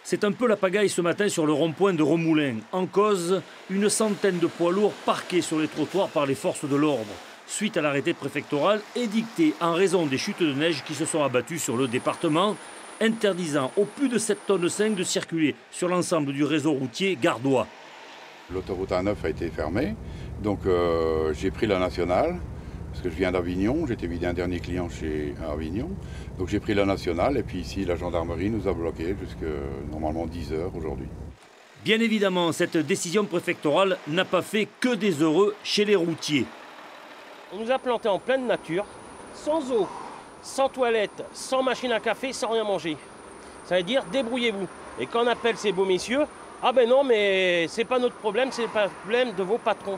C'est un peu la pagaille ce matin sur le rond-point de Remoulins. En cause, une centaine de poids lourds parqués sur les trottoirs par les forces de l'ordre, suite à l'arrêté préfectoral édicté en raison des chutes de neige qui se sont abattues sur le département, interdisant aux plus de 7,5 tonnes de circuler sur l'ensemble du réseau routier gardois. L'autoroute A9 a été fermée, donc j'ai pris la nationale, parce que je viens d'Avignon, j'étais vidé un dernier client chez Avignon, donc j'ai pris la nationale et puis ici la gendarmerie nous a bloqués jusqu'à normalement 10 h aujourd'hui. Bien évidemment, cette décision préfectorale n'a pas fait que des heureux chez les routiers. On nous a plantés en pleine nature, sans eau, sans toilette, sans machine à café, sans rien manger. Ça veut dire débrouillez-vous. Et quand on appelle ces beaux messieurs, ah ben non mais c'est pas notre problème, c'est le problème de vos patrons.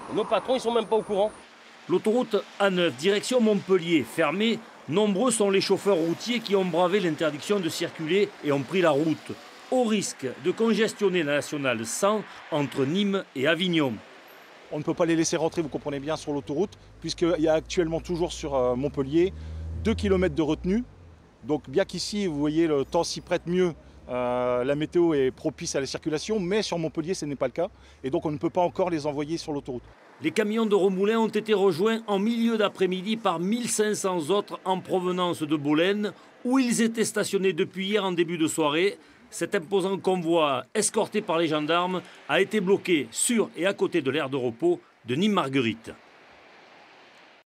Et nos patrons ils sont même pas au courant. L'autoroute A9, direction Montpellier, fermée, nombreux sont les chauffeurs routiers qui ont bravé l'interdiction de circuler et ont pris la route, au risque de congestionner la nationale 100 entre Nîmes et Avignon. On ne peut pas les laisser rentrer, vous comprenez bien, sur l'autoroute, puisqu'il y a actuellement toujours sur Montpellier 2 km de retenue. Donc bien qu'ici, vous voyez, le temps s'y prête mieux, la météo est propice à la circulation, mais sur Montpellier, ce n'est pas le cas. Et donc on ne peut pas encore les envoyer sur l'autoroute. Les camions de Remoulins ont été rejoints en milieu d'après-midi par 1500 autres en provenance de Bolène, où ils étaient stationnés depuis hier en début de soirée. Cet imposant convoi, escorté par les gendarmes, a été bloqué sur et à côté de l'aire de repos de Nîmes-Marguerite.